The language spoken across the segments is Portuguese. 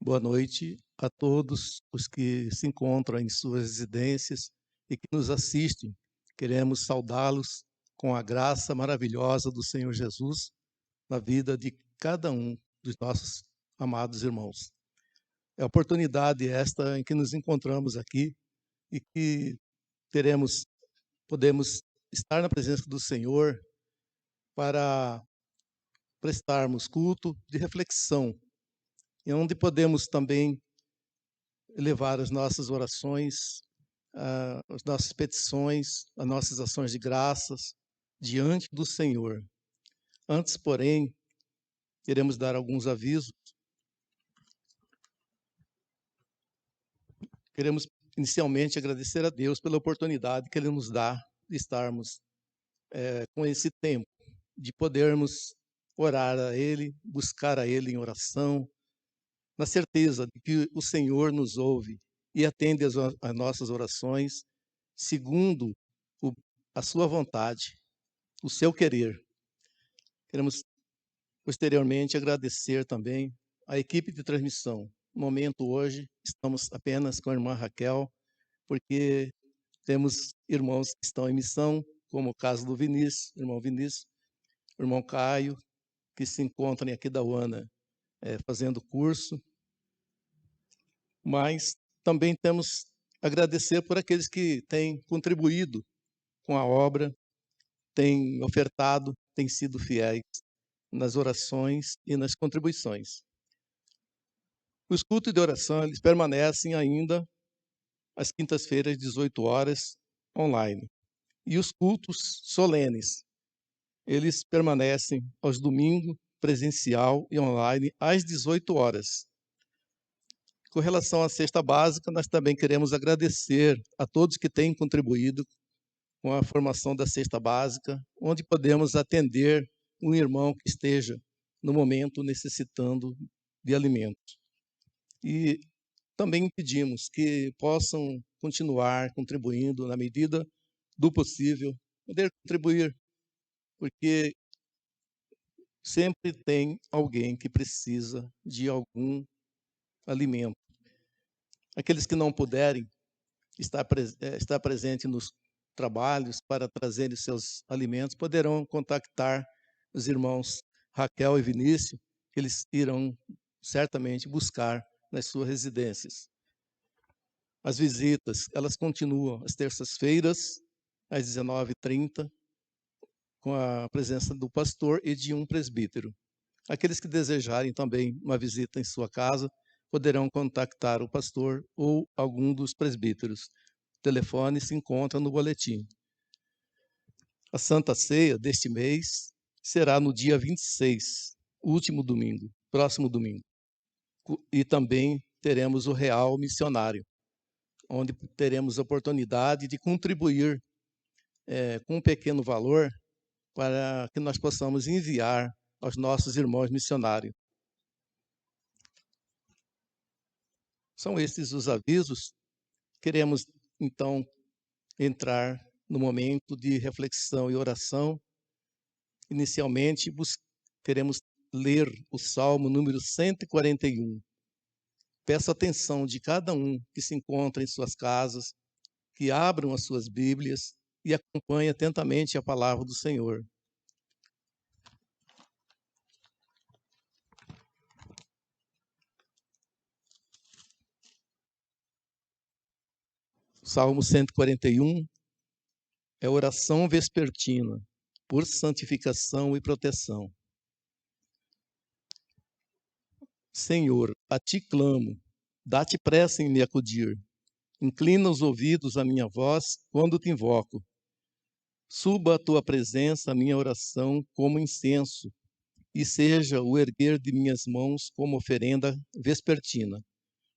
Boa noite a todos os que se encontram em suas residências e que nos assistem. Queremos saudá-los com a graça maravilhosa do Senhor Jesus na vida de cada um dos nossos amados irmãos. É a oportunidade esta em que nos encontramos aqui e que podemos estar na presença do Senhor para prestarmos culto de reflexão, e onde podemos também elevar as nossas orações, as nossas petições, as nossas ações de graças diante do Senhor. Antes, porém, queremos dar alguns avisos. Queremos inicialmente agradecer a Deus pela oportunidade que Ele nos dá de estarmos com esse tempo, de podermos orar a Ele, buscar a Ele em oração, na certeza de que o Senhor nos ouve e atende as nossas orações segundo a sua vontade, o seu querer. Queremos posteriormente agradecer também a equipe de transmissão. No momento hoje, estamos apenas com a irmã Raquel, porque temos irmãos que estão em missão, como o caso do Vinícius, irmão Vinícius, irmão Caio, que se encontram aqui da UANA fazendo curso. Mas também temos a agradecer por aqueles que têm contribuído com a obra, têm ofertado, têm sido fiéis nas orações e nas contribuições. Os cultos de oração, eles permanecem ainda às quintas-feiras, 18 horas, online. E os cultos solenes, eles permanecem aos domingos, presencial e online, às 18 horas. Com relação à cesta básica, nós também queremos agradecer a todos que têm contribuído com a formação da cesta básica, onde podemos atender um irmão que esteja, no momento, necessitando de alimentos. E também pedimos que possam continuar contribuindo na medida do possível, poder contribuir, porque sempre tem alguém que precisa de algum alimento. Aqueles que não puderem estar presente nos trabalhos para trazerem seus alimentos, poderão contactar os irmãos Raquel e Vinícius, que eles irão certamente buscar nas suas residências. As visitas, elas continuam às terças-feiras, às 19h30, com a presença do pastor e de um presbítero. Aqueles que desejarem também uma visita em sua casa, poderão contactar o pastor ou algum dos presbíteros. O telefone se encontra no boletim. A Santa Ceia deste mês será no dia 26, último domingo, próximo domingo. E também teremos o Real Missionário, onde teremos a oportunidade de contribuir com um pequeno valor para que nós possamos enviar aos nossos irmãos missionários. São estes os avisos. Queremos, então, entrar no momento de reflexão e oração. Inicialmente, queremos ler o Salmo número 141. Peço a atenção de cada um que se encontra em suas casas, que abram as suas Bíblias e acompanhem atentamente a palavra do Senhor. Salmo 141 é oração vespertina, por santificação e proteção. Senhor, a ti clamo, dá-te pressa em me acudir. Inclina os ouvidos à minha voz quando te invoco. Suba à tua presença a minha oração como incenso, e seja o erguer de minhas mãos como oferenda vespertina.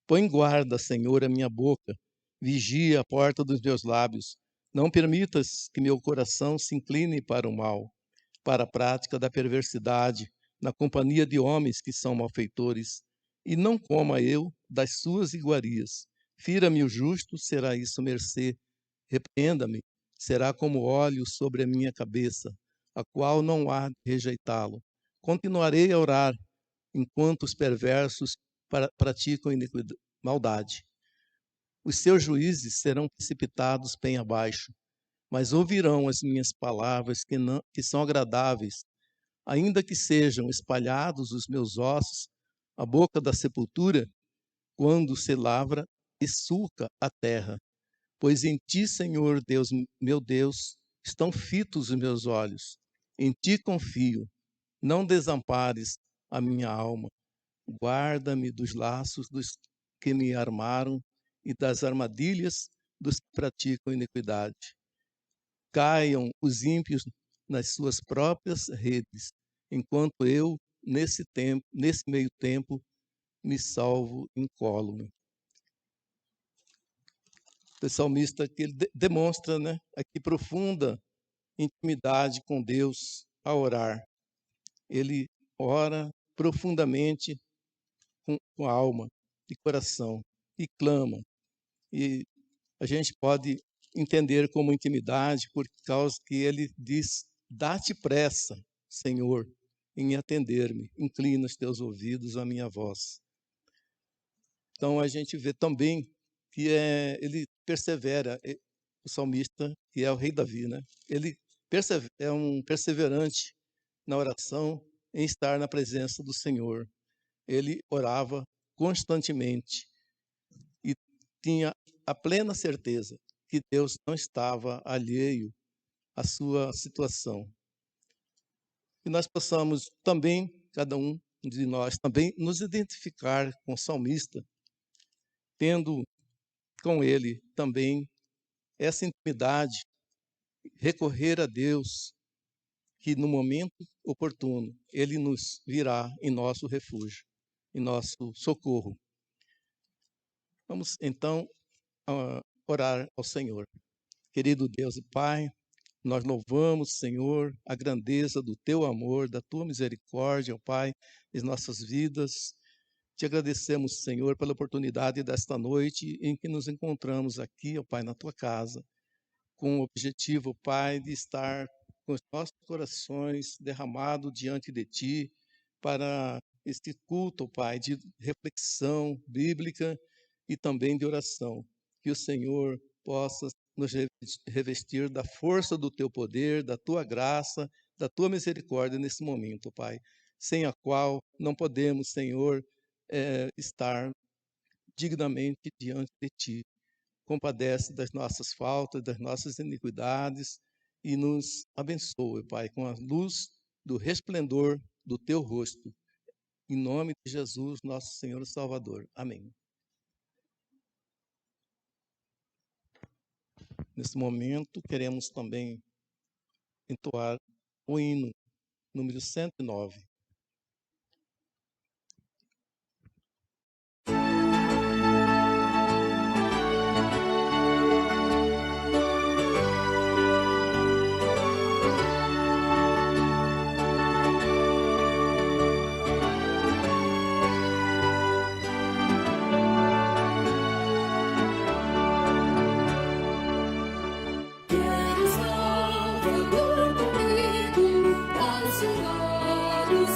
Põe guarda, Senhor, a minha boca, vigia a porta dos meus lábios. Não permitas que meu coração se incline para o mal, para a prática da perversidade, na companhia de homens que são malfeitores, e não coma eu das suas iguarias. Fira-me o justo, será isso mercê. Repreenda-me, será como óleo sobre a minha cabeça, a qual não há de rejeitá-lo. Continuarei a orar, enquanto os perversos praticam maldade. Os seus juízes serão precipitados bem abaixo, mas ouvirão as minhas palavras que são agradáveis, ainda que sejam espalhados os meus ossos, a boca da sepultura, quando se lavra e sulca a terra. Pois em ti, Senhor Deus, meu Deus, estão fitos os meus olhos. Em ti confio. Não desampares a minha alma. Guarda-me dos laços dos que me armaram e das armadilhas dos que praticam iniquidade. Caiam os ímpios nas suas próprias redes, enquanto eu, nesse meio tempo, me salvo incólume. O salmista que ele demonstra, né, aqui profunda intimidade com Deus ao orar. Ele ora profundamente com a alma e coração e clama. E a gente pode entender como intimidade por causa que ele diz: dá-te pressa, Senhor, em atender-me, inclina os teus ouvidos à minha voz. Então a gente vê também que ele persevera, o salmista, que é o rei Davi, né? Ele é um perseverante na oração, em estar na presença do Senhor. Ele orava constantemente e tinha a plena certeza que Deus não estava alheio à sua situação. E nós possamos também, cada um de nós, também nos identificar com o salmista, tendo com ele também essa intimidade, recorrer a Deus, que no momento oportuno ele nos virá em nosso refúgio, em nosso socorro. Vamos então orar ao Senhor. Querido Deus e Pai, nós louvamos, Senhor, a grandeza do Teu amor, da Tua misericórdia, ó Pai, em nossas vidas. Te agradecemos, Senhor, pela oportunidade desta noite em que nos encontramos aqui, ó Pai, na Tua casa, com o objetivo, ó Pai, de estar com os nossos corações derramados diante de Ti para este culto, ó Pai, de reflexão bíblica e também de oração. Que o Senhor possa nos revestir da força do Teu poder, da Tua graça, da Tua misericórdia nesse momento, ó Pai, sem a qual não podemos, Senhor, estar dignamente diante de Ti. Compadece das nossas faltas, das nossas iniquidades e nos abençoe, Pai, com a luz do resplendor do Teu rosto. Em nome de Jesus, nosso Senhor e Salvador. Amém. Nesse momento, queremos também entoar o hino número 109. Quero Salvador comigo, ao seu lado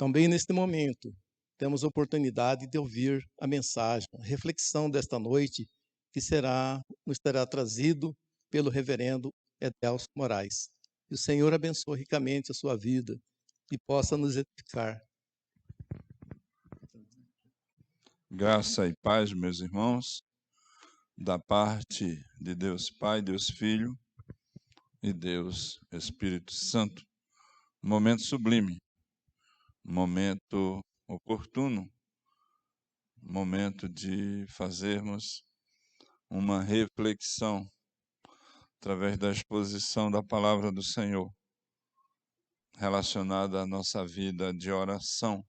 Também neste momento, temos a oportunidade de ouvir a mensagem, a reflexão desta noite, que nos será trazido pelo reverendo Edelso Moraes. Que o Senhor abençoe ricamente a sua vida e possa nos edificar. Graça e paz, meus irmãos, da parte de Deus Pai, Deus Filho e Deus Espírito Santo. Momento sublime, momento oportuno, momento de fazermos uma reflexão através da exposição da palavra do Senhor, relacionada à nossa vida de oração.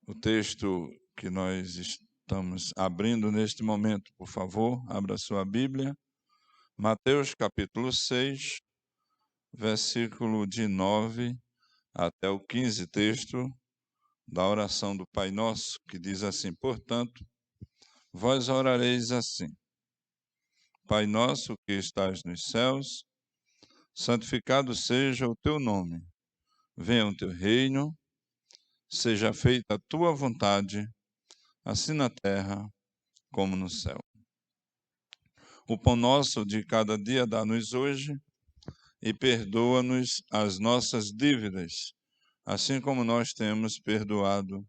O texto que nós estamos abrindo neste momento, por favor, abra sua Bíblia. Mateus capítulo 6, versículo de 9 até o 15, texto da oração do Pai Nosso, que diz assim: portanto, vós orareis assim: Pai nosso que estás nos céus, santificado seja o teu nome. Venha o teu reino, seja feita a tua vontade, assim na terra como no céu. O pão nosso de cada dia dá-nos hoje, e perdoa-nos as nossas dívidas, assim como nós temos perdoado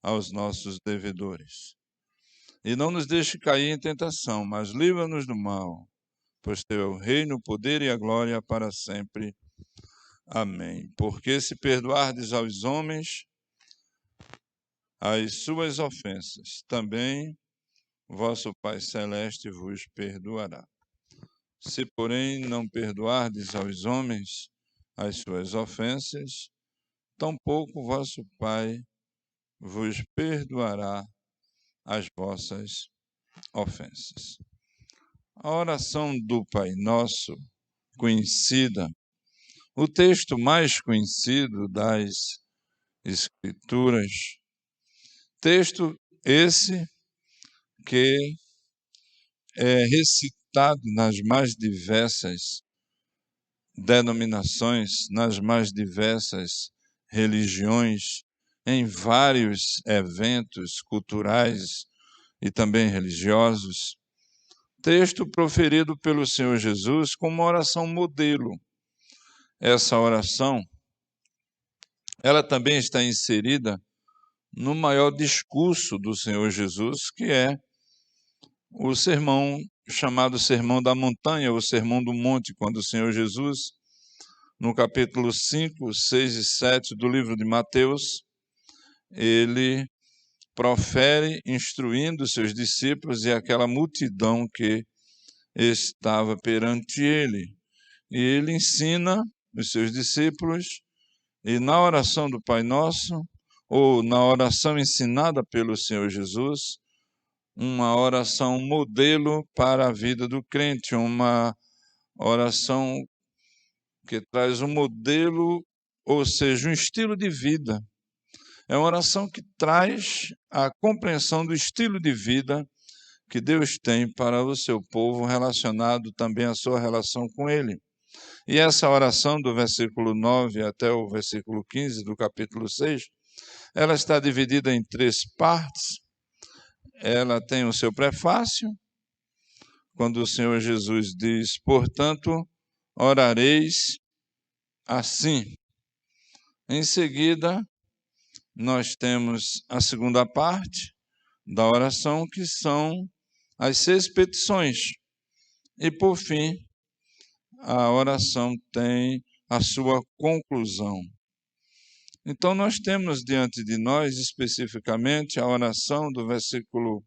aos nossos devedores. E não nos deixe cair em tentação, mas livra-nos do mal, pois teu é o reino, o poder e a glória para sempre. Amém. Porque se perdoardes aos homens as suas ofensas, também vosso Pai Celeste vos perdoará. Se, porém, não perdoardes aos homens as suas ofensas, tampouco vosso Pai vos perdoará as vossas ofensas. A oração do Pai Nosso, conhecida, o texto mais conhecido das Escrituras, texto esse que é recitado nas mais diversas denominações, nas mais diversas religiões, em vários eventos culturais e também religiosos. Texto proferido pelo Senhor Jesus como uma oração modelo. Essa oração, ela também está inserida no maior discurso do Senhor Jesus, que é o sermão chamado Sermão da Montanha, ou Sermão do Monte, quando o Senhor Jesus, no capítulo 5, 6 e 7 do livro de Mateus, ele profere instruindo seus discípulos e aquela multidão que estava perante ele. E ele ensina os seus discípulos, e na oração do Pai Nosso, ou na oração ensinada pelo Senhor Jesus, uma oração modelo para a vida do crente, uma oração que traz um modelo, ou seja, um estilo de vida. É uma oração que traz a compreensão do estilo de vida que Deus tem para o seu povo, relacionado também à sua relação com Ele. E essa oração, do versículo 9 até o versículo 15 do capítulo 6, ela está dividida em 3 partes. Ela tem o seu prefácio, quando o Senhor Jesus diz: portanto, orareis assim. Em seguida, nós temos a segunda parte da oração, que são as 6 petições. E, por fim, a oração tem a sua conclusão. Então, nós temos diante de nós, especificamente, a oração do versículo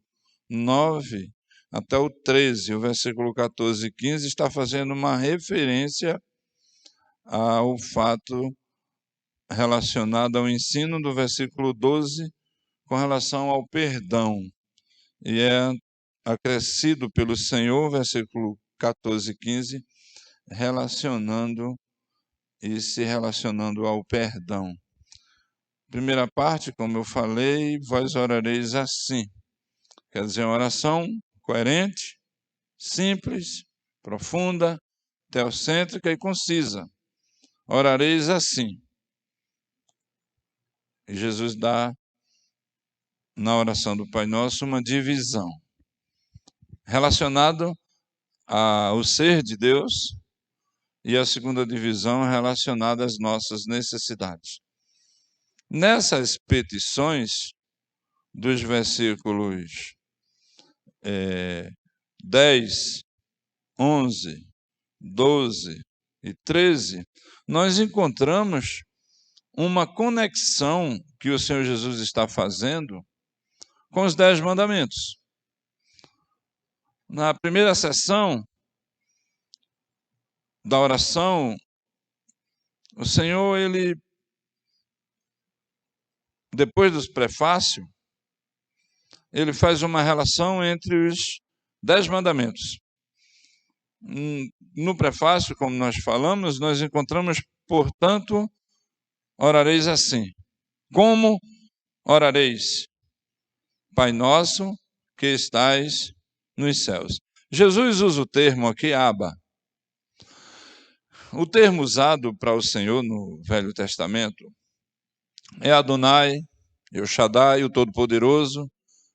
9 até o 13. O versículo 14 e 15 está fazendo uma referência ao fato relacionado ao ensino do versículo 12 com relação ao perdão. E é acrescido pelo Senhor, versículo 14 e 15, se relacionando ao perdão. Primeira parte, como eu falei, vós orareis assim. Quer dizer, uma oração coerente, simples, profunda, teocêntrica e concisa. Orareis assim. E Jesus dá, na oração do Pai Nosso, uma divisão relacionada ao ser de Deus e a segunda divisão relacionada às nossas necessidades. Nessas petições dos versículos 10, 11, 12 e 13, nós encontramos uma conexão que o Senhor Jesus está fazendo com os 10 mandamentos. Na primeira sessão da oração, o Senhor, ele, depois do prefácio, ele faz uma relação entre os 10 mandamentos. No prefácio, como nós falamos, nós encontramos, portanto, orareis assim. Como orareis? Pai nosso que estais nos céus. Jesus usa o termo aqui, Abba. O termo usado para o Senhor no Velho Testamento é Adonai, El Shaddai, o Todo-Poderoso,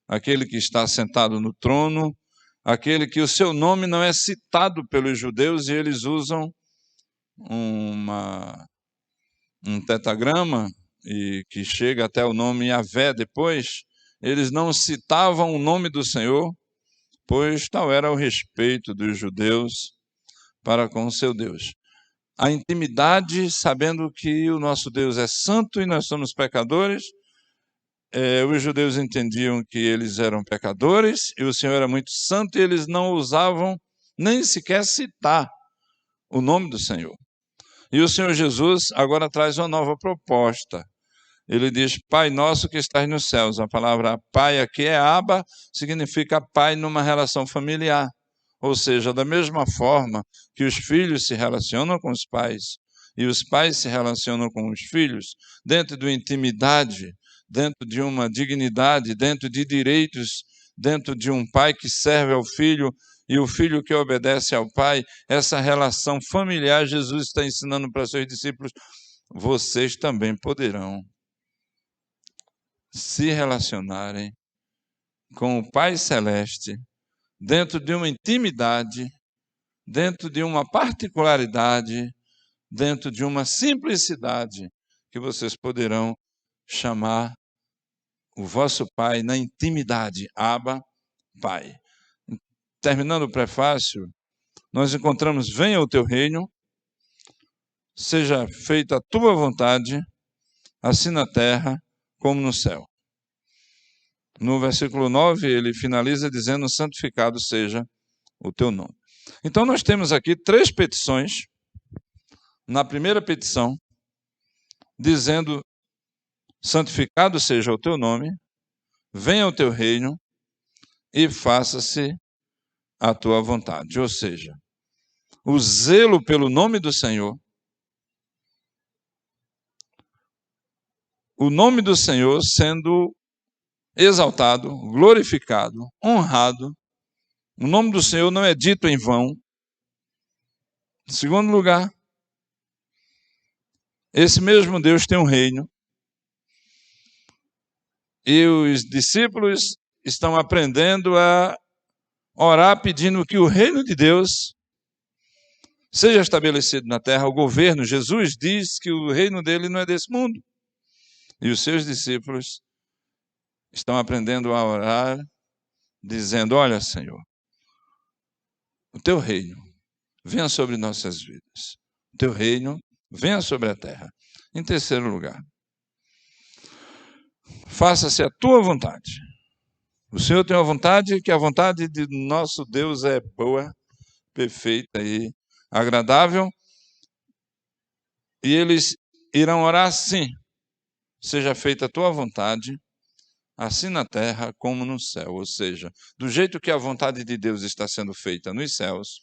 aquele que está sentado no trono, aquele que o seu nome não é citado pelos judeus e eles usam um tetragrama e que chega até o nome Yahvé depois. Eles não citavam o nome do Senhor, pois tal era o respeito dos judeus para com o seu Deus. A intimidade, sabendo que o nosso Deus é santo e nós somos pecadores, os judeus entendiam que eles eram pecadores e o Senhor era muito santo e eles não ousavam nem sequer citar o nome do Senhor. E o Senhor Jesus agora traz uma nova proposta. Ele diz, Pai nosso que estás nos céus. A palavra Pai aqui é Abba, significa pai numa relação familiar. Ou seja, da mesma forma que os filhos se relacionam com os pais e os pais se relacionam com os filhos, dentro de uma intimidade, dentro de uma dignidade, dentro de direitos, dentro de um pai que serve ao filho e o filho que obedece ao pai, essa relação familiar, Jesus está ensinando para seus discípulos, vocês também poderão se relacionarem com o Pai Celeste dentro de uma intimidade, dentro de uma particularidade, dentro de uma simplicidade que vocês poderão chamar o vosso Pai na intimidade, Abba, Pai. Terminando o prefácio, nós encontramos, venha o teu reino, seja feita a tua vontade, assim na terra como no céu. No versículo 9, ele finaliza dizendo, santificado seja o teu nome. Então, nós temos aqui 3 petições. Na primeira petição, dizendo, santificado seja o teu nome, venha o teu reino e faça-se a tua vontade. Ou seja, o zelo pelo nome do Senhor, o nome do Senhor sendo exaltado, glorificado, honrado. O nome do Senhor não é dito em vão. Em segundo lugar, esse mesmo Deus tem um reino. E os discípulos estão aprendendo a orar pedindo que o reino de Deus seja estabelecido na terra, o governo. Jesus diz que o reino dele não é desse mundo. E os seus discípulos estão aprendendo a orar, dizendo, olha, Senhor, o teu reino venha sobre nossas vidas. O teu reino venha sobre a terra. Em terceiro lugar, faça-se a tua vontade. O Senhor tem uma vontade, que a vontade de nosso Deus é boa, perfeita e agradável. E eles irão orar assim, seja feita a tua vontade, assim na terra como no céu. Ou seja, do jeito que a vontade de Deus está sendo feita nos céus,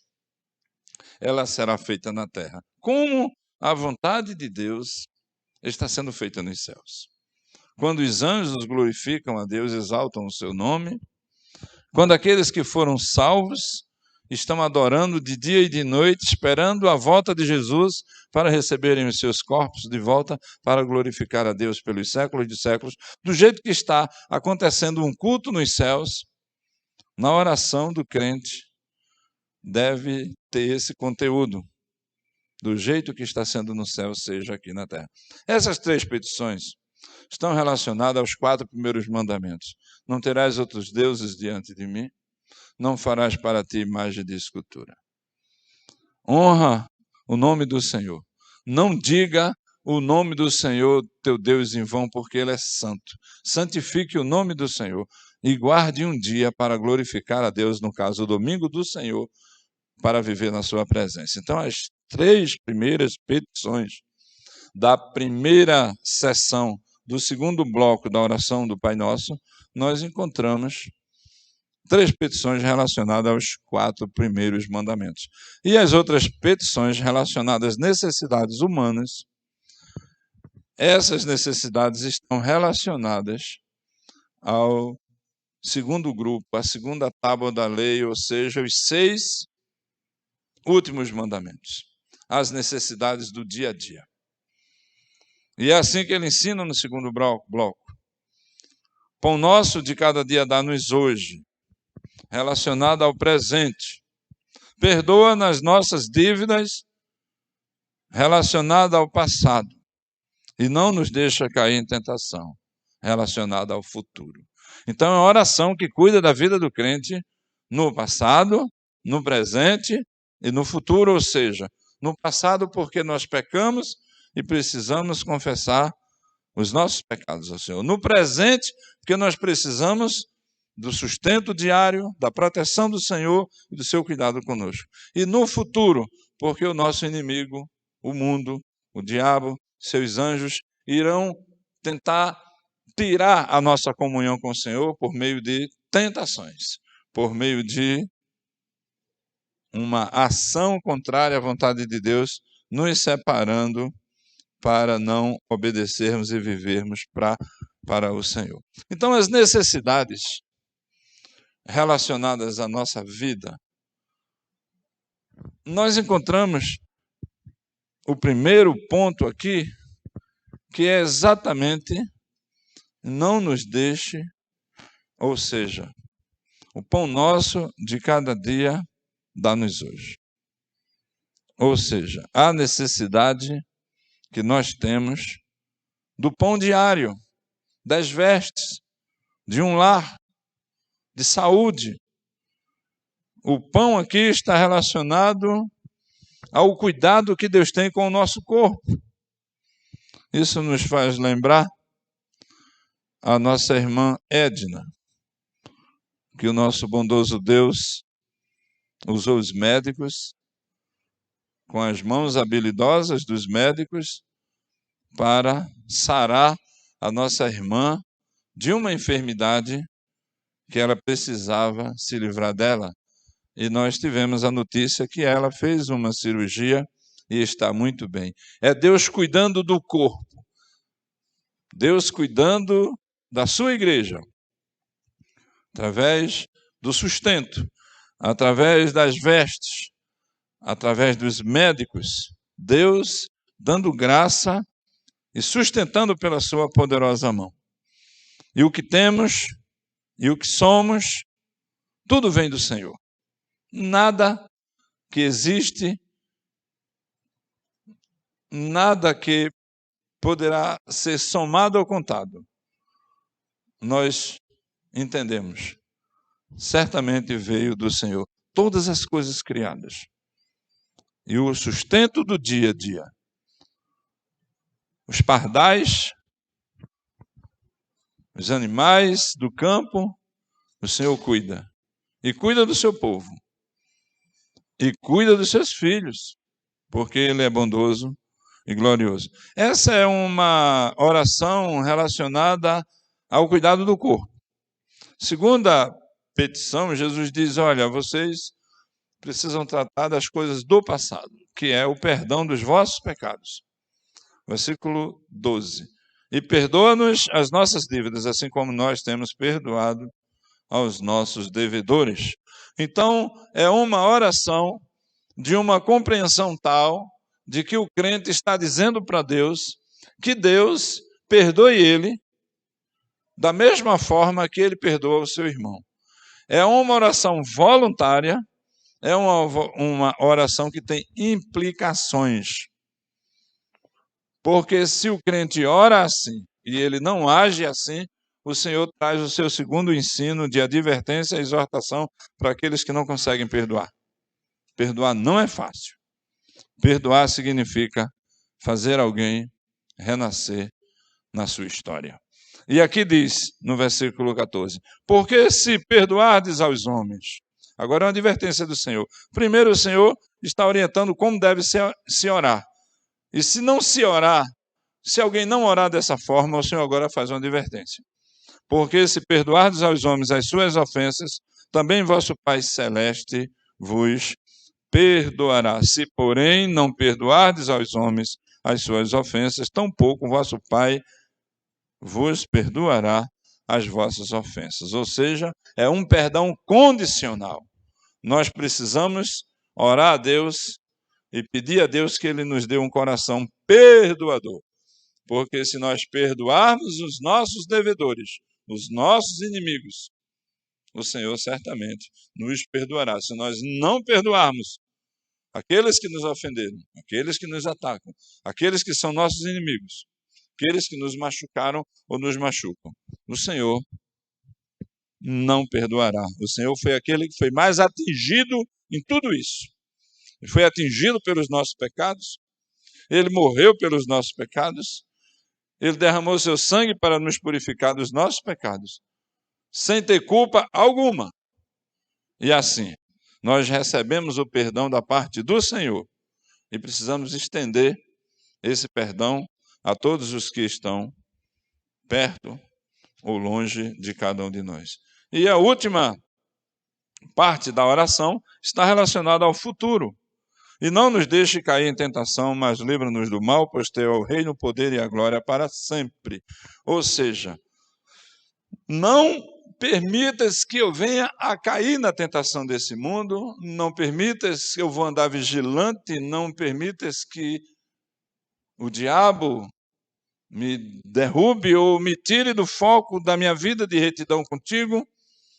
ela será feita na terra. Como a vontade de Deus está sendo feita nos céus. Quando os anjos glorificam a Deus, exaltam o seu nome. Quando aqueles que foram salvos estão adorando de dia e de noite, esperando a volta de Jesus para receberem os seus corpos de volta, para glorificar a Deus pelos séculos de séculos, do jeito que está acontecendo um culto nos céus. Na oração do crente deve ter esse conteúdo, do jeito que está sendo no céu, seja aqui na terra. Essas 3 petições estão relacionadas aos 4 primeiros mandamentos. Não terás outros deuses diante de mim, não farás para ti imagem de escultura. Honra o nome do Senhor. Não diga o nome do Senhor, teu Deus, em vão, porque Ele é santo. Santifique o nome do Senhor e guarde um dia para glorificar a Deus, no caso, o domingo do Senhor, para viver na sua presença. Então, as 3 primeiras petições da primeira sessão do segundo bloco da oração do Pai Nosso, nós encontramos 3 petições relacionadas aos 4 primeiros mandamentos. E as outras petições relacionadas às necessidades humanas, essas necessidades estão relacionadas ao segundo grupo, a segunda tábua da lei, ou seja, os 6 últimos mandamentos, as necessidades do dia a dia. E é assim que ele ensina no segundo bloco. Pão nosso de cada dia dá-nos hoje, relacionado ao presente. Perdoa nas nossas dívidas, relacionada ao passado. E não nos deixa cair em tentação, relacionada ao futuro. Então é uma oração que cuida da vida do crente no passado, no presente e no futuro, ou seja, no passado porque nós pecamos e precisamos confessar os nossos pecados ao Senhor. No presente, porque nós precisamos do sustento diário, da proteção do Senhor e do seu cuidado conosco. E no futuro, porque o nosso inimigo, o mundo, o diabo, seus anjos, irão tentar tirar a nossa comunhão com o Senhor por meio de tentações, por meio de uma ação contrária à vontade de Deus, nos separando para não obedecermos e vivermos para o Senhor. Então, as necessidades relacionadas à nossa vida, nós encontramos o primeiro ponto aqui, que é exatamente não nos deixe, ou seja, o pão nosso de cada dia dá-nos hoje. Ou seja, a necessidade que nós temos do pão diário, das vestes, de um lar, de saúde. O pão aqui está relacionado ao cuidado que Deus tem com o nosso corpo. Isso nos faz lembrar a nossa irmã Edna, que o nosso bondoso Deus usou os médicos, com as mãos habilidosas dos médicos, para sarar a nossa irmã de uma enfermidade que ela precisava se livrar dela. E nós tivemos a notícia que ela fez uma cirurgia e está muito bem. É Deus cuidando do corpo, Deus cuidando da sua igreja, através do sustento, através das vestes, através dos médicos, Deus dando graça e sustentando pela sua poderosa mão. E o que temos e o que somos, tudo vem do Senhor. Nada que existe, nada que poderá ser somado ou contado, nós entendemos, certamente veio do Senhor. Todas as coisas criadas. E o sustento do dia a dia. Os pardais, os animais do campo, o Senhor cuida. E cuida do seu povo. E cuida dos seus filhos, porque Ele é bondoso e glorioso. Essa é uma oração relacionada ao cuidado do corpo. Segunda petição, Jesus diz, olha, vocês precisam tratar das coisas do passado, que é o perdão dos vossos pecados. Versículo 12. E perdoa-nos as nossas dívidas, assim como nós temos perdoado aos nossos devedores. Então, é uma oração de uma compreensão tal de que o crente está dizendo para Deus que Deus perdoe ele da mesma forma que ele perdoa o seu irmão. É uma oração voluntária, é uma oração que tem implicações. Porque se o crente ora assim e ele não age assim, o Senhor traz o seu segundo ensino de advertência e exortação para aqueles que não conseguem perdoar. Perdoar não é fácil. Perdoar significa fazer alguém renascer na sua história. E aqui diz, no versículo 14, porque se perdoardes aos homens. Agora é uma advertência do Senhor. Primeiro, o Senhor está orientando como deve se orar. E se não se orar, se alguém não orar dessa forma, o Senhor agora faz uma advertência. Porque se perdoardes aos homens as suas ofensas, também vosso Pai Celeste vos perdoará. Se, porém, não perdoardes aos homens as suas ofensas, tampouco vosso Pai vos perdoará as vossas ofensas. Ou seja, é um perdão condicional. Nós precisamos orar a Deus e pedir a Deus que Ele nos dê um coração perdoador. Porque se nós perdoarmos os nossos devedores, os nossos inimigos, o Senhor certamente nos perdoará. Se nós não perdoarmos aqueles que nos ofenderam, aqueles que nos atacam, aqueles que são nossos inimigos, aqueles que nos machucaram ou nos machucam, o Senhor não perdoará. O Senhor foi aquele que foi mais atingido em tudo isso. Ele foi atingido pelos nossos pecados, Ele morreu pelos nossos pecados, Ele derramou seu sangue para nos purificar dos nossos pecados, sem ter culpa alguma. E assim, nós recebemos o perdão da parte do Senhor e precisamos estender esse perdão a todos os que estão perto ou longe de cada um de nós. E a última parte da oração está relacionada ao futuro. E não nos deixe cair em tentação, mas livra-nos do mal, pois teu é o reino, o poder e a glória para sempre. Ou seja, não permitas que eu venha a cair na tentação desse mundo, não permitas que eu vou andar vigilante, não permitas que o diabo me derrube ou me tire do foco da minha vida de retidão contigo.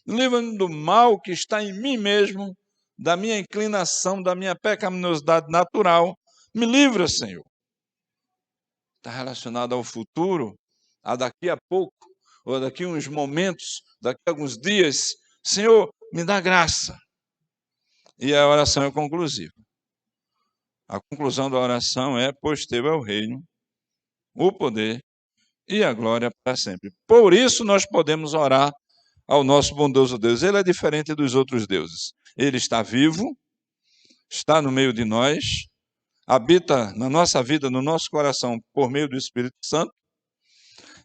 Livra-me do mal que está em mim mesmo, da minha inclinação, da minha pecaminosidade natural. Me livra, Senhor. Está relacionado ao futuro, a daqui a pouco, ou daqui a uns momentos, daqui a alguns dias. Senhor, me dá graça. E a oração é conclusiva. A conclusão da oração é: pois teu é o reino, o poder e a glória para sempre. Por isso nós podemos orar ao nosso bondoso Deus. Ele é diferente dos outros deuses. Ele está vivo, está no meio de nós, habita na nossa vida, no nosso coração, por meio do Espírito Santo.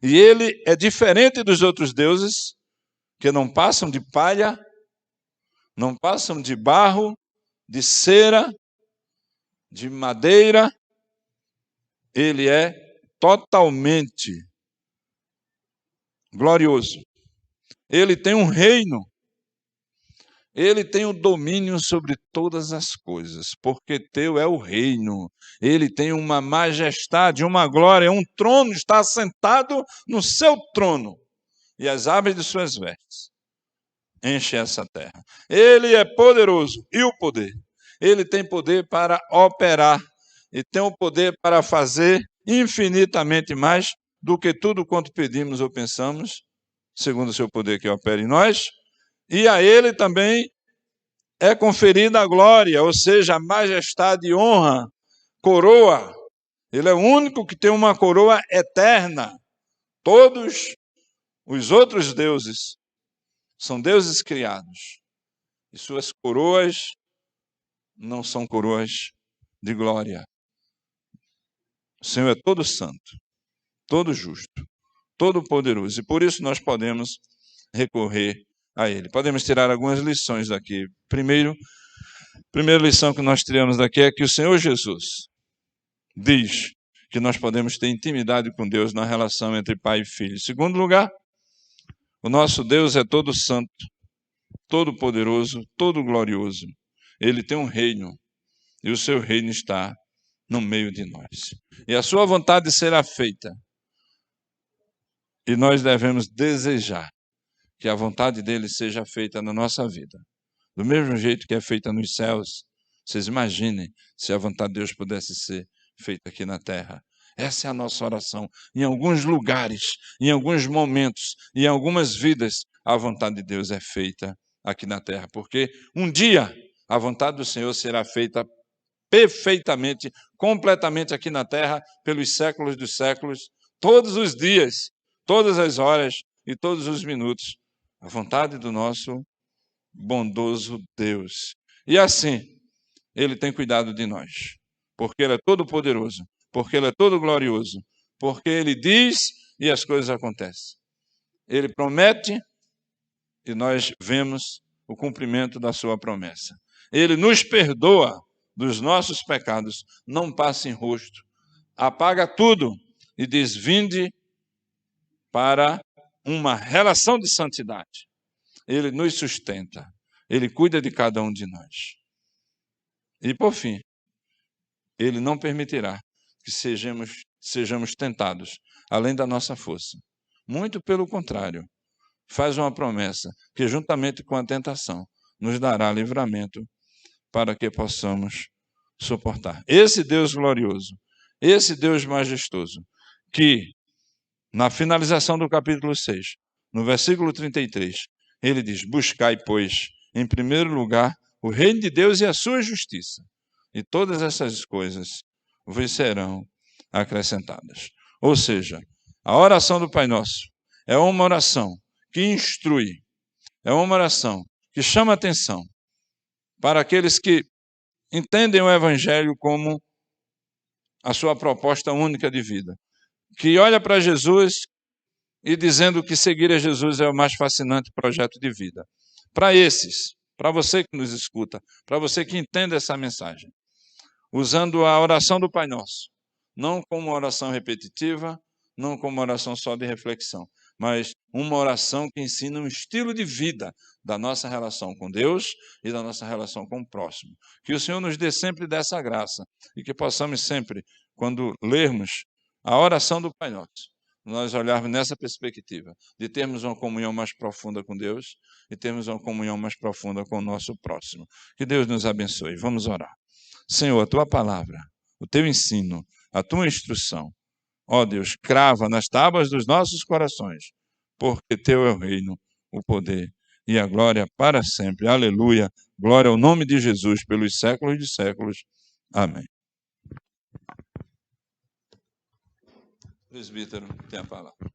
E ele é diferente dos outros deuses, que não passam de palha, não passam de barro, de cera, de madeira. Ele é totalmente glorioso. Ele tem um reino. Ele tem o domínio sobre todas as coisas, porque teu é o reino. Ele tem uma majestade, uma glória, um trono, está assentado no seu trono. E as aves de suas vestes enchem essa terra. Ele é poderoso. E o poder? Ele tem poder para operar e tem o poder para fazer infinitamente mais do que tudo quanto pedimos ou pensamos, segundo o seu poder que opera em nós. E a ele também é conferida a glória, ou seja, a majestade e honra, coroa. Ele é o único que tem uma coroa eterna. Todos os outros deuses são deuses criados. E suas coroas não são coroas de glória. O Senhor é todo santo, todo justo, todo poderoso. E por isso nós podemos recorrer a Ele. Podemos tirar algumas lições daqui. Primeira lição que nós tiramos daqui é que o Senhor Jesus diz que nós podemos ter intimidade com Deus na relação entre pai e filho. Em segundo lugar, o nosso Deus é todo santo, todo-poderoso, todo-glorioso. Ele tem um reino, e o seu reino está no meio de nós. E a sua vontade será feita. E nós devemos desejar que a vontade dele seja feita na nossa vida. Do mesmo jeito que é feita nos céus. Vocês imaginem se a vontade de Deus pudesse ser feita aqui na terra. Essa é a nossa oração. Em alguns lugares, em alguns momentos, em algumas vidas, a vontade de Deus é feita aqui na terra. Porque um dia a vontade do Senhor será feita perfeitamente, completamente aqui na terra, pelos séculos dos séculos, todos os dias, todas as horas e todos os minutos. A vontade do nosso bondoso Deus. E assim, Ele tem cuidado de nós, porque Ele é todo poderoso, porque Ele é todo glorioso, porque Ele diz e as coisas acontecem. Ele promete e nós vemos o cumprimento da sua promessa. Ele nos perdoa dos nossos pecados, não passa em rosto, apaga tudo e diz: vinde para uma relação de santidade. Ele nos sustenta, Ele cuida de cada um de nós. E, por fim, Ele não permitirá que sejamos tentados além da nossa força. Muito pelo contrário, faz uma promessa que, juntamente com a tentação, nos dará livramento para que possamos suportar. Esse Deus glorioso, esse Deus majestoso, que, na finalização do capítulo 6, no versículo 33, ele diz: buscai, pois, em primeiro lugar, o reino de Deus e a sua justiça, e todas essas coisas vos serão acrescentadas. Ou seja, a oração do Pai Nosso é uma oração que instrui, é uma oração que chama atenção para aqueles que entendem o Evangelho como a sua proposta única de vida, que olha para Jesus e dizendo que seguir a Jesus é o mais fascinante projeto de vida. Para esses, para você que nos escuta, para você que entende essa mensagem, usando a oração do Pai Nosso, não como uma oração repetitiva, não como uma oração só de reflexão, mas uma oração que ensina um estilo de vida da nossa relação com Deus e da nossa relação com o próximo. Que o Senhor nos dê sempre dessa graça e que possamos sempre, quando lermos a oração do Pai Nosso, nós olharmos nessa perspectiva de termos uma comunhão mais profunda com Deus e termos uma comunhão mais profunda com o nosso próximo. Que Deus nos abençoe. Vamos orar. Senhor, a Tua palavra, o Teu ensino, a Tua instrução, ó Deus, crava nas tábuas dos nossos corações, porque Teu é o reino, o poder e a glória para sempre. Aleluia. Glória ao nome de Jesus pelos séculos de séculos. Amém. Presbítero, tem a palavra.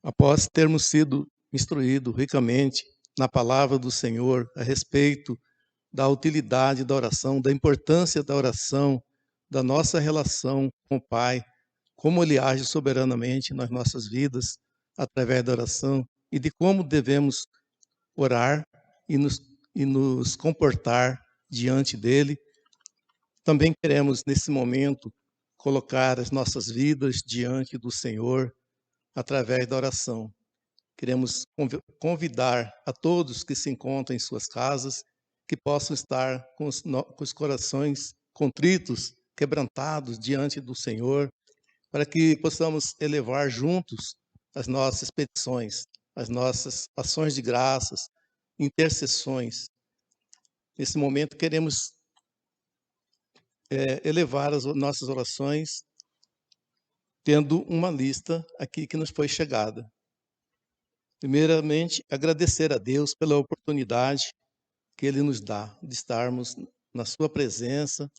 Após termos sido instruídos ricamente na palavra do Senhor a respeito da utilidade da oração, da importância da oração, da nossa relação com o Pai, como Ele age soberanamente nas nossas vidas através da oração e de como devemos orar e nos comportar diante dEle, também queremos, nesse momento, colocar as nossas vidas diante do Senhor através da oração. Queremos convidar a todos que se encontram em suas casas, que possam estar com os corações contritos, quebrantados diante do Senhor, para que possamos elevar juntos as nossas petições, as nossas ações de graças, intercessões. Nesse momento, queremos elevar as nossas orações, tendo uma lista aqui que nos foi chegada. Primeiramente, agradecer a Deus pela oportunidade que Ele nos dá de estarmos na Sua presença,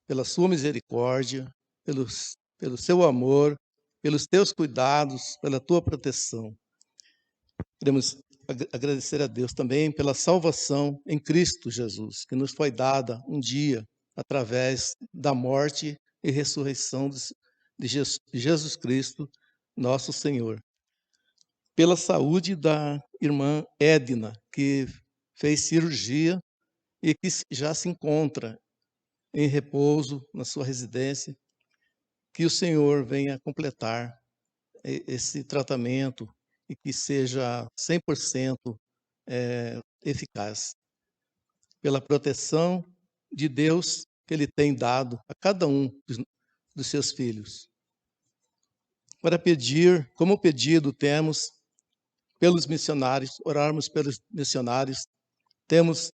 pela Sua misericórdia, pelo Seu amor, pelos Teus cuidados, pela Tua proteção. Queremos agradecer a Deus também pela salvação em Cristo Jesus, que nos foi dada um dia através da morte e ressurreição de Jesus Cristo, nosso Senhor. Pela saúde da irmã Edna, que fez cirurgia e que já se encontra em repouso na sua residência, que o Senhor venha completar esse tratamento e que seja 100% eficaz, pela proteção de Deus que Ele tem dado a cada um dos seus filhos. Para pedir, como pedido temos pelos missionários, orarmos pelos missionários, temos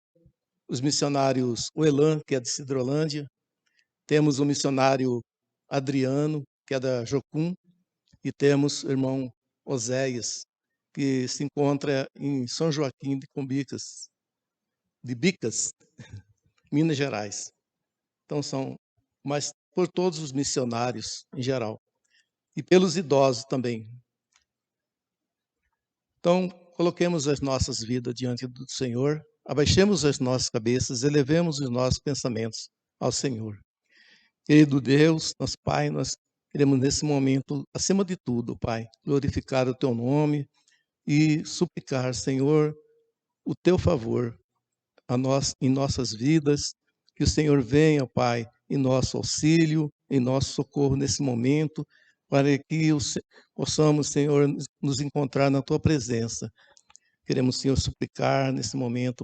os missionários Oelan, que é de Cidrolândia, temos o missionário Adriano, que é da Jocum, e temos o irmão Oséias, que se encontra em São Joaquim de Bicas, Minas Gerais. Então mas por todos os missionários em geral, e pelos idosos também. Então, coloquemos as nossas vidas diante do Senhor, abaixemos as nossas cabeças, elevemos os nossos pensamentos ao Senhor. Querido Deus, nosso Pai, nós queremos nesse momento, acima de tudo, Pai, glorificar o Teu nome e suplicar, Senhor, o Teu favor em nossas vidas, que o Senhor venha, Pai, em nosso auxílio, em nosso socorro nesse momento, para que possamos, Senhor, nos encontrar na Tua presença. Queremos, Senhor, suplicar nesse momento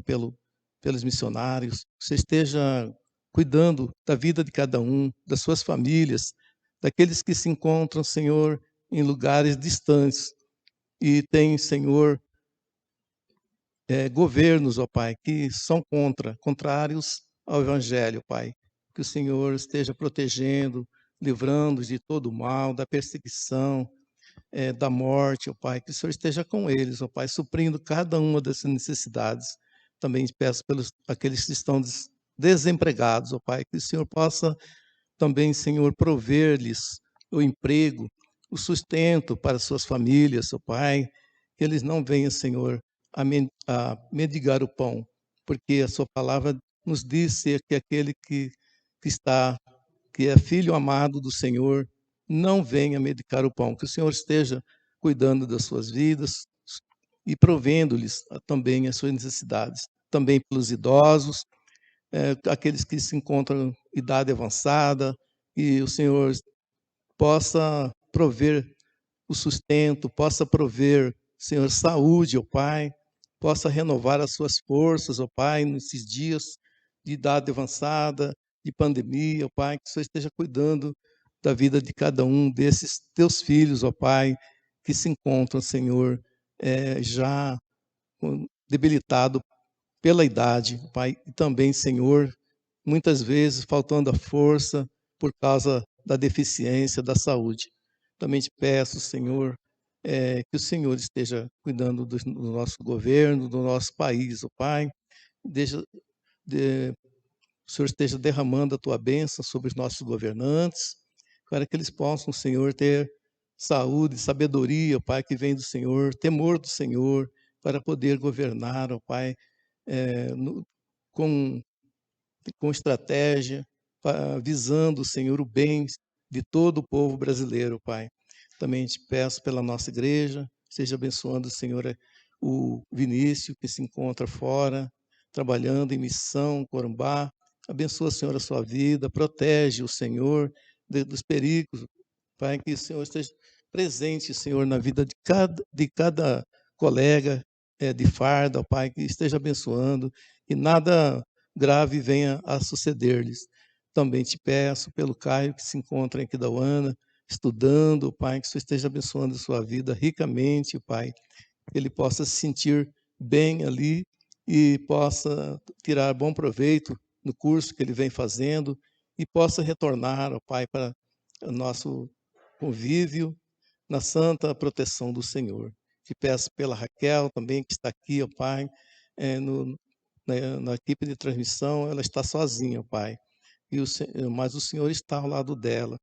pelos missionários, que você esteja cuidando da vida de cada um, das suas famílias, daqueles que se encontram, Senhor, em lugares distantes e tem, Senhor, governos, ó Pai, que são contrários ao Evangelho, Pai. Que o Senhor esteja protegendo, livrando de todo o mal, da perseguição, da morte, ó Pai. Que o Senhor esteja com eles, ó Pai, suprindo cada uma dessas necessidades. Também peço pelos aqueles que estão desempregados, ó Pai, que o Senhor possa também, Senhor, prover-lhes o emprego, o sustento para suas famílias, ó Pai. Que eles não venham, Senhor, a mendigar o pão, porque a sua palavra nos diz que aquele que é filho amado do Senhor, não venha mendigar o pão, que o Senhor esteja cuidando das suas vidas e provendo-lhes também as suas necessidades, também pelos idosos, aqueles que se encontram em idade avançada, e o Senhor possa prover o sustento, possa prover, Senhor, saúde, ó Pai, possa renovar as suas forças, ó Pai, nesses dias de idade avançada, de pandemia, ó Pai, que o Senhor esteja cuidando da vida de cada um desses teus filhos, ó Pai, que se encontram, Senhor, já debilitado pela idade, ó Pai, e também, Senhor, muitas vezes faltando a força por causa da deficiência da saúde. Também te peço, Senhor, que o Senhor esteja cuidando do nosso governo, do nosso país, ó Pai. O Senhor esteja derramando a tua bênção sobre os nossos governantes, para que eles possam, Senhor, ter saúde, sabedoria, Pai, que vem do Senhor, temor do Senhor, para poder governar, ó Pai, com estratégia, visando, Senhor, o bem de todo o povo brasileiro, Pai. Também te peço pela nossa igreja, seja abençoando, Senhor, o Vinícius, que se encontra fora, trabalhando em missão, Corumbá. Abençoa, Senhor, a sua vida, protege o Senhor dos perigos, Pai, que o Senhor esteja presente, Senhor, na vida de cada colega de farda, Pai, que esteja abençoando e nada grave venha a suceder-lhes. Também te peço pelo Caio, que se encontra em Aquidauana, estudando, Pai, que o Senhor esteja abençoando a sua vida ricamente, Pai, que ele possa se sentir bem ali e possa tirar bom proveito no curso que ele vem fazendo e possa retornar, ó Pai, para o nosso convívio na santa proteção do Senhor. Te peço pela Raquel também, que está aqui, ó Pai, na equipe de transmissão, ela está sozinha, ó Pai, mas o Senhor está ao lado dela.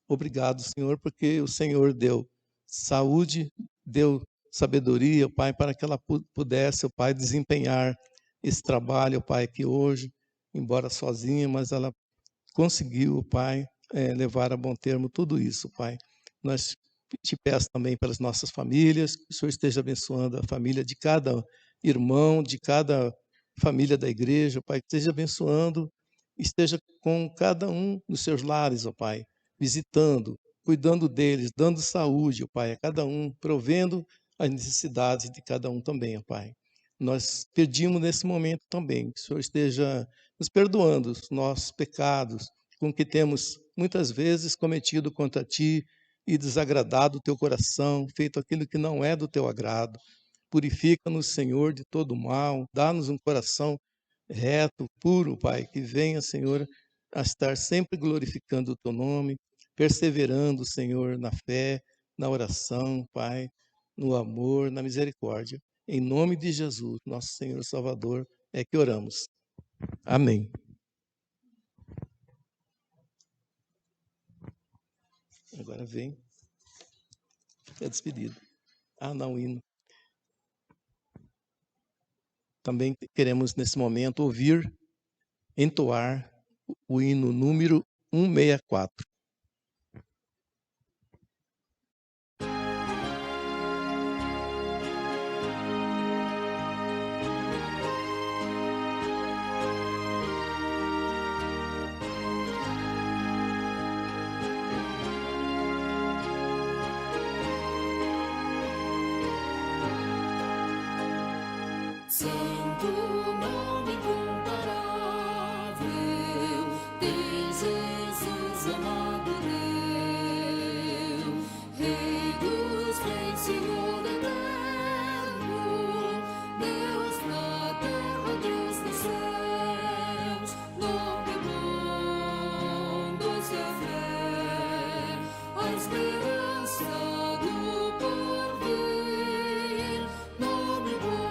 Obrigado, Senhor, porque o Senhor deu saúde, deu sabedoria, Pai, para que ela pudesse, Pai, desempenhar esse trabalho, Pai, que hoje, embora sozinha, mas ela conseguiu, Pai, levar a bom termo tudo isso, Pai. Nós te peço também pelas nossas famílias, que o Senhor esteja abençoando a família de cada irmão, de cada família da igreja, Pai, que esteja abençoando, esteja com cada um dos seus lares, ó Pai, visitando, cuidando deles, dando saúde, ó Pai, a cada um, provendo as necessidades de cada um também, ó Pai. Nós pedimos nesse momento também que o Senhor esteja nos perdoando os nossos pecados, com que temos muitas vezes cometido contra Ti e desagradado o Teu coração, feito aquilo que não é do Teu agrado. Purifica-nos, Senhor, de todo mal, dá-nos um coração reto, puro, Pai, que venha, Senhor, a estar sempre glorificando o Teu nome, perseverando, Senhor, na fé, na oração, Pai, no amor, na misericórdia. Em nome de Jesus, nosso Senhor Salvador, é que oramos. Amém. Agora vem a despedida. Não, o hino. Também queremos, nesse momento, ouvir, entoar o hino número 164. Santo nome incomparável de Jesus, amado Deus, Rei dos Reis, Senhor eterno, Deus na terra, Deus nos céus, nome bom dos que a fé, a esperança do porvir, nome bom.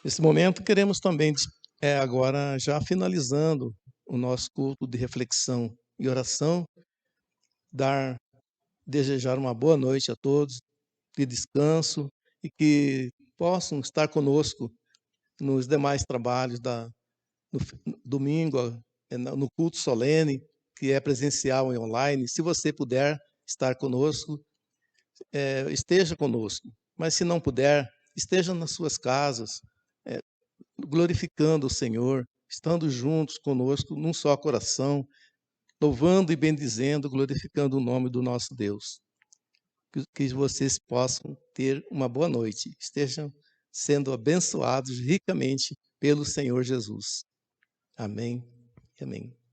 Nesse momento, queremos também, agora já finalizando o nosso culto de reflexão e oração, desejar uma boa noite a todos, de descanso, e que possam estar conosco nos demais trabalhos no domingo, no culto solene, que é presencial e online. Se você puder estar conosco, esteja conosco. Mas se não puder, esteja nas suas casas, glorificando o Senhor, estando juntos conosco num só coração, louvando e bendizendo, glorificando o nome do nosso Deus. Que vocês possam ter uma boa noite, estejam sendo abençoados ricamente pelo Senhor Jesus. Amém e amém.